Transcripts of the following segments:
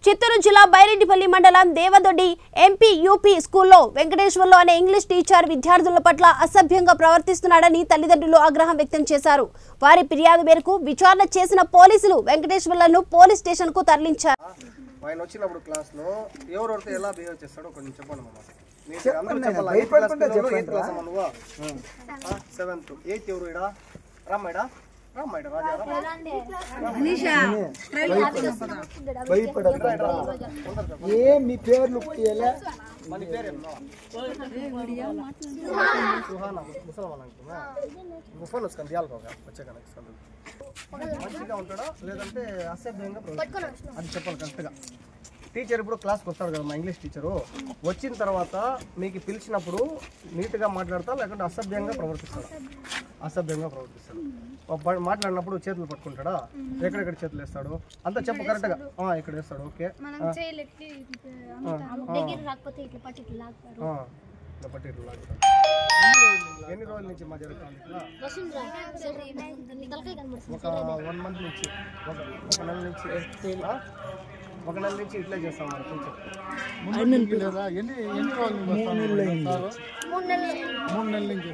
చిత్తూరు జిల్లా బైరెడ్డిపల్లి మండలం Devadoddi MP UP స్కూల్లో వెంకటేశ్వర్లు అనే ఇంగ్లీష్ టీచర్ విద్యార్థుల పట్ల అసభ్యంగా ప్రవర్తిస్తున్నాడని తల్లిదండ్రులు ఆగ్రహం వ్యక్తం చేశారు. వారి ఫిర్యాదు మేరకు విచారణ చేసిన పోలీసులు వెంకటేశ్వర్లను పోలీస్ స్టేషన్ కు తరలించారు. ఆయన వచ్చినప్పుడు క్లాస్ లో ఎవరెవరితో ఎలా బిహేవ్ చేస్తాడో కొంచెం చెప్పండి మామ. మీరు అందరూ చెప్పాలి. 8th క్లాస్ నువ్వు 7th 8th ఎవరు ఇడా రామ్మాయిడా రామ్మాయిడా రాజా అనిషా భయపడద్దా ఏ మీ పేర్లు పోయేలా మన పేరేమో సుహానా ముసల్మాన్ అంటున్నా ముఫల్ వస్కన్ దియాల్కోగా వచ్చేగా నెక్స్ట్ మంచిగా ఉంటాడా లేదంటే అసభ్యంగా అది చెప్పాలి కరెక్ట్గా. టీచర్ ఇప్పుడు క్లాస్కి వస్తాడు కదా మా ఇంగ్లీష్ టీచరు, వచ్చిన తర్వాత మీకు పిలిచినప్పుడు నీట్గా మాట్లాడతా లేకుంటే అసభ్యంగా ప్రవర్తిస్తాడు? అసభ్యంగా ప్రవర్తిస్తాడు. మాట్లాడినప్పుడు చేతులు పట్టుకుంటాడా? ఎక్కడెక్కడ చేతులు వేస్తాడు అంతా చెప్పు కరెక్ట్గా. ఇక్కడ వేస్తాడు. ఓకే ఎన్ని రోజుల నుంచి మా జరుగుతుంది? ఒక 1 month నుంచి ఒక నెల నుంచి ఇట్లా చేస్తాం మరి కొంచెం. 3 నెలల నుంచి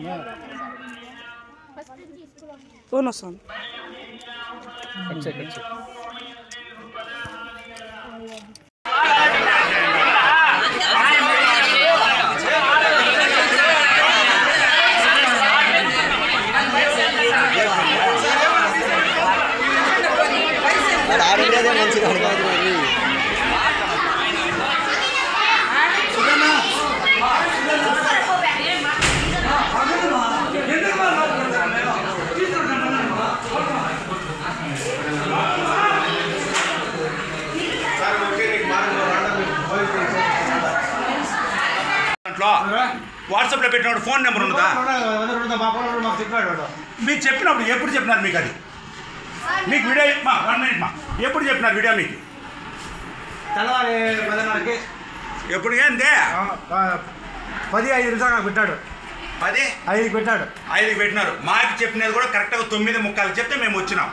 వాట్సాప్లో పెట్టినప్పుడు ఫోన్ నెంబర్ ఉన్నదా? మీకు చెప్పినప్పుడు ఎప్పుడు చెప్పినారు మీకు? అది మీకు వీడియో 1 minute ఎప్పుడు చెప్పినారు వీడియో మీకు? తెల్లవారి 10:30కి. ఎప్పుడు అంతే 10:05 నాకు పెట్టాడు. 10:05 పెట్టాడు. 5కి పెట్టినారు. మాకు చెప్పినది కూడా కరెక్ట్గా 9:45 చెప్తే మేము వచ్చినాం.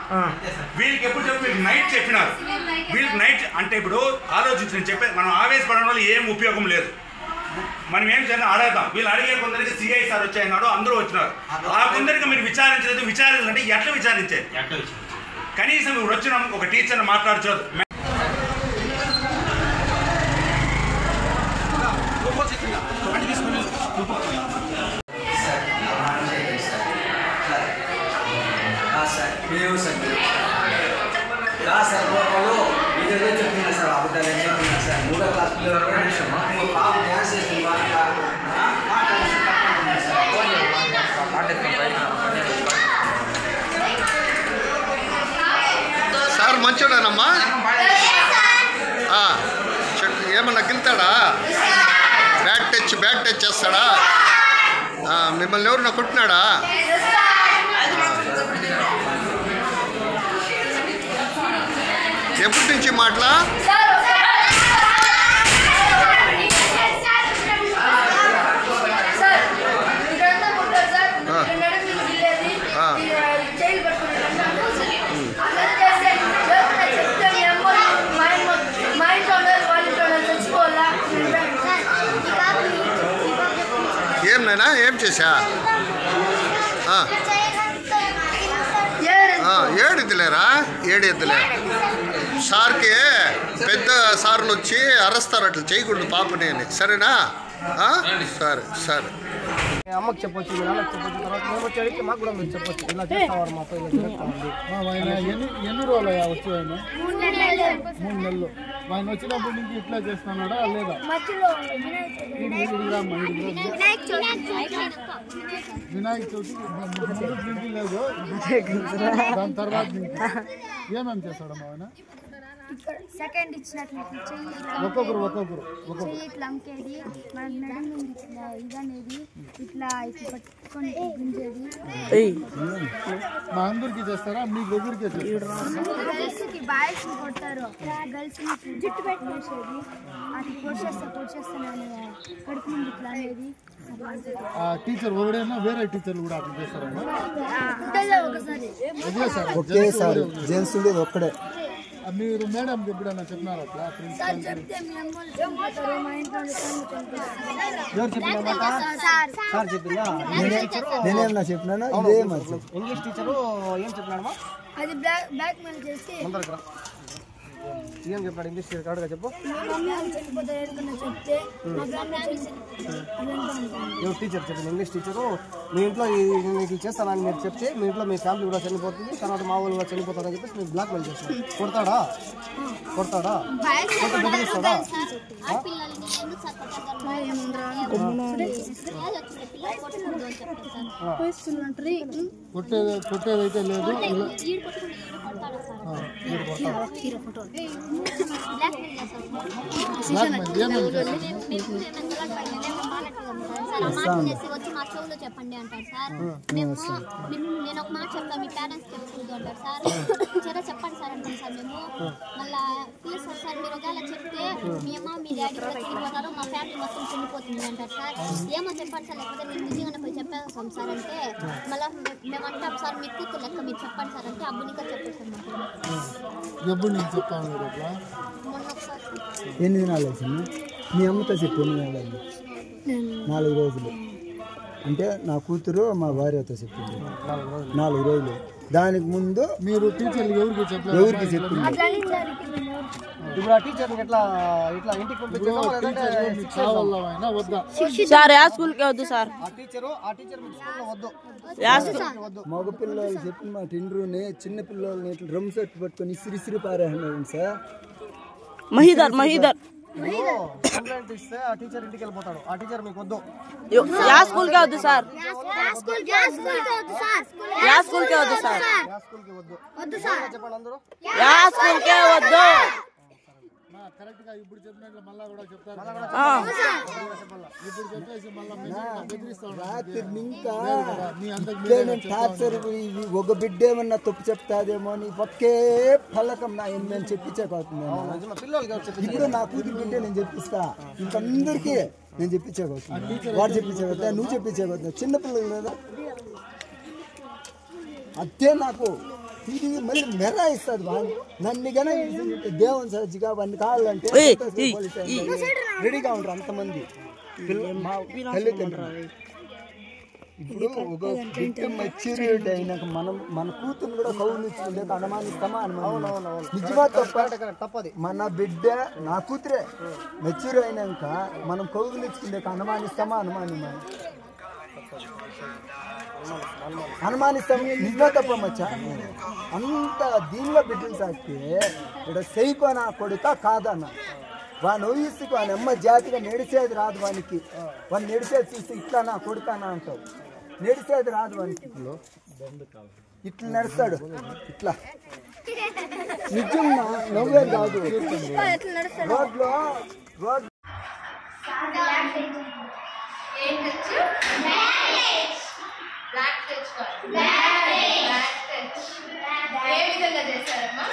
వీళ్ళకి ఎప్పుడు చెప్పి వీళ్ళకి నైట్ చెప్పినారు. వీళ్ళకి నైట్ అంటే ఇప్పుడు ఆలోచించిన చెప్పే మనం ఆవేశపడడం వల్ల ఏం ఉపయోగం లేదు. మనం ఏం చేయాలి అడగదాం. వీళ్ళు అడిగే కొందరికి సిఐ సార్ వచ్చాయన్నాడు, అందరూ వచ్చినారు. ఆ కొందరికి మీరు విచారించలేదు. విచారించాలంటే ఎట్లా విచారించేది? కనీసం ఇప్పుడు వచ్చినాం ఒక టీచర్ని మాట్లాడచ్చు. సార్ మంచోడేనమ్మా? ఏమన్నా గిల్తాడా? బ్యాక్ టచ్ చేస్తాడా? మిమ్మల్ని ఎవరన్నా కొట్టినాడా? ఎప్పటి నుంచి మాటలా? ఏం నైనా ఏం చేశా? ఏడిద్దులేరా? ఏడిద్దులే. సార్కి పెద్ద సార్లు వచ్చి అరస్తారు, అట్లా చేయకూడదు పాపని అని. సరేనా? సరే సరే. అమ్మకి చెప్పొచ్చు, మీ నాన్నకి చెప్పొచ్చు. తర్వాత మేము వచ్చేడికి మాకు కూడా మీరు చెప్పొచ్చు. ఇలా చేస్తావారు మా పైన జరుగుతుంది. ఎన్ని రోజులు వచ్చి ఆయన? 3 నెలలు. ఆయన వచ్చినప్పటి నుంచి ఇట్లా చేస్తున్నాడా లేదా? వినాయక చవితి నుంచి లేదు, దాని తర్వాత ఏమేమి చేస్తాడమ్మా ఆయన? సెకండ్ ఇచ్చినట్లు ఒక్కొక్కరు ఇట్లా అమ్మకేది, మనకు నడుము ఇట్లా ఇదనేది, ఇట్లా పట్టుకొని గుంజేది. మా అందరికి చేస్తారా? మీకు ఎదురుకే గర్ల్స్కి బాయ్స్ కొడతారు, గర్ల్స్ జుట్టు పెట్టుకొచ్చేది, అది పొడిచేస్తానని కడుపు నుండి ఇట్లా అనేది. టీచర్ ఒకడైనా వేరే టీచర్లు కూడా అట్లా చేస్తారమ్మా? ఒకసారి ఒకేసారి జెంట్స్ ఉండేది ఒక్కడే. మీరు మేడం ఎప్పుడన్నా చెప్పినారు అట్లా ప్రిన్సిపల్ సార్ చెప్పిందా నేనేమన్నా చెప్పినా ఇదే మరి ఇంగ్లీష్ టీచరు ఏం చెప్పినాడమ్మా అది బ్లాక్ మెయిల్ చేసి ముందరకు రా ఏం చెప్పాడు ఇంగ్లీష్ టీచర్ కాడుగా చెప్పు చెప్తే ఎవరు టీచర్ చెప్పింది ఇంగ్లీష్ టీచరు మీ ఇంట్లో మీకు చేస్తానని మీరు చెప్తే మీ ఇంట్లో మీ ఫ్యామిలీ కూడా చనిపోతుంది తర్వాత మా వాళ్ళు కూడా చనిపోతారని చెప్పేసి మీరు బ్లాక్ మెయిల్ చేస్తారు కొడతాడా కొడతాడా బెదిరిస్తాడా కొట్టేదైతే లేదు వచ్చి మా చెవులో చెప్పండి అంటారు సార్. మేము నేను ఒక మాట చెప్తాను, మీ పేరెంట్స్ చెప్పకూడదు అంటారు సార్. సరే చెప్పండి సార్ అంటాం సార్. మేము మళ్ళీ ప్లీజ్ సార్ మీరు ఒకవేళ చెప్తే మీ అమ్మ మీ డాడీ కూడా చనిపోతారు, మా ఫ్యామిలీ మొత్తం చనిపోతుంది అంటారు సార్. ఏమో చెప్పండి సార్, లేకపోతే నేను నిజంగానే పోయి చెప్పేస్తాం సార్ అంటే మళ్ళీ మేము అంటాం సార్ మీ కూతురు లెక్క మీరు చెప్పండి సార్ అంటే అబ్బునిగా చెప్పేస్తాం మాకు. ఎప్పుడు నేను చెప్తాను అట్లా మొన్న ఒకసారి ఎన్ని దినాలు వచ్చింది మీ అమ్మతో చెప్పి ఎన్ని దినాలు 4 రోజులు అంటే నా కూతురు మా భార్యతో చెప్పింది 4 రోజులు. దానికి ముందు మీరు టీచర్లు ఎవరికి చెప్పింది ఇప్పుడు ఆ టీచర్ ఎట్లా ఇట్లా ఇంటికి పంపించేసామా లేదంటే సార్ ఆ స్కూల్కే వద్దు సార్. ఆ టీచర్ మీ స్కూల్లో వద్దు మగ పిల్లలు చెప్పిన మాట ఇండ్రుని చిన్న పిల్లల్ని ఇట్లా డ్రమ్ సెట్ పట్టుకొని ఇసిరి పారేస్తున్నాడు సార్. మహీదర్ కంప్లైంట్ ఇస్తే ఆ టీచర్ ఇంటికి వెళ్ళిపోతాడు. ఆ టీచర్ మీకు వద్దు. యా స్కూల్కే వద్దు సార్. యా స్కూల్కే వద్దు సార్. చెప్పండి అందరూ యా స్కూల్కే వద్దు. కరెక్ట్ గా ఇప్పుడు చెప్పినట్లు మళ్ళా కూడా చెప్తారు. ఇప్పుడు చెప్పేసి మళ్ళీ ఒక బిడ్డ ఏమన్నా తప్పు చెప్తాదేమో అని ఒకే ఫలకం నా నేను చెప్పించేకపోతుంది. ఇప్పుడు నా కూతురు బిడ్డ నేను చెప్పిస్తా, ఇంకందరికీ నేను చెప్పించేకపోతున్నా. వాడు చెప్పించేకపోతున్నా, నువ్వు చెప్పించేకపోతున్నా, చిన్నపిల్లలు లేదా అదే నాకు ఇది మళ్ళీ మెరా ఇస్తుంది. నన్ను కానీ దేవుని సజ్జిగా వాడిని కావాలంటే రెడీగా ఉంటారు అంతమంది తల్లిదండ్రులు. ఇప్పుడు ఒక బిడ్డ మెచ్యూరిటీ అయినాక మన కూతురు కూడా కౌలించుకుంటే అనుమానిస్తామా? నిజమా తప్పది. మన బిడ్డ నా కూతురే మెచ్యూర్ అయినాక మనం కౌలించుకుంటే అనుమానిస్తామా? అనుమానిస్తాం. నిజమా తప్ప మచ్చా? అంత దీనిలో బిడ్డలు సాగితే ఇక్కడ సైకోనా కొడుక కాదన్న వాని ఊహిస్తుకు వాని అమ్మ జాతిగా నడిచేది రాదు. వానికి వాడిని నడిచేది చూస్తే ఇట్లా నా కొడుకానా అంటావు. నడిచేది రాదు వానికి. ఇట్లా నడుస్తాడు ఇట్లా. నిజంగా నవ్వే కాదు. రోడ్ ఏ విధంగా చేశారమ్మా?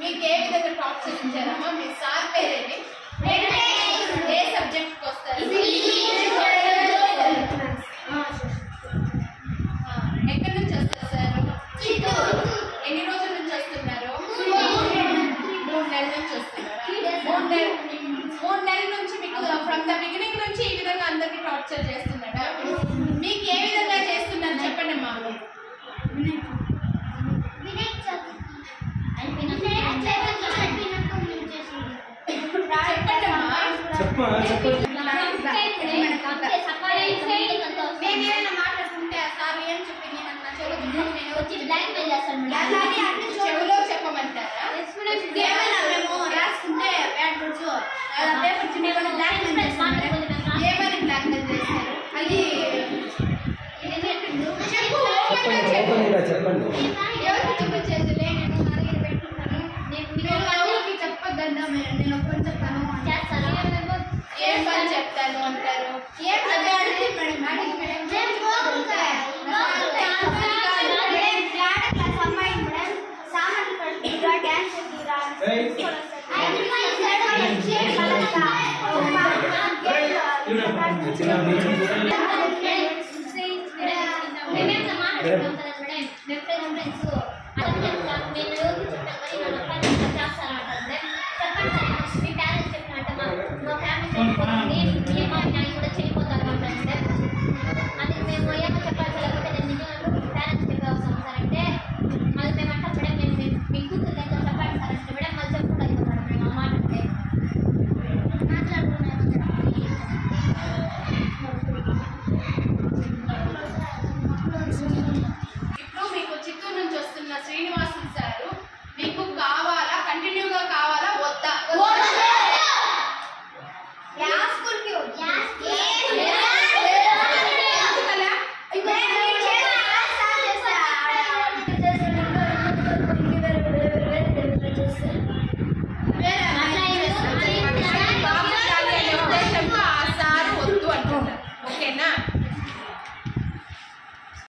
మీకు ఏ విధంగా టార్చర్ ఇచ్చారమ్మా? మీ సార్ పేరేంటి? ఏ సబ్జెక్ట్కి వస్తారు? ఎక్కడి నుంచి వస్తారు సార్? ఎన్ని రోజుల నుంచి వస్తున్నారు? 3 నెలల నుంచి వస్తున్నారా? 3 నెలల నుంచి మీకు ఫ్రమ్ ద బిగినింగ్ నుంచి ఈ విధంగా అందరికీ టార్చర్ చేస్తున్నాడా? మీకు ఏ విధంగా చేస్తున్నారు చెప్పండి అమ్మా. మేమేమైనా మాట్లాడుకుంటే సార్ ఏం చెప్పింది నాకు చెవులో చెప్పమంటారా? ఏమైనా మేము రాసుకుంటే ఏమైనా బ్లాక్ మెయిల్ చేస్తారు. అది చెప్పండి. ఎవరికి చూపించేదిలే, నేను నలుగురు పెట్టుకుంటాను. నేను ఎవరికి చెప్పొద్దన్నా నేను ఒక్కరు చెప్తాను చేస్తాను. ఏం పని చెప్తాను అంటారు. ఏం పని అడిగి మేడం అడిగి మేడం ఇప్పుడు మీకు చిత్తూరు నుంచి వస్తున్న శ్రీనివాస్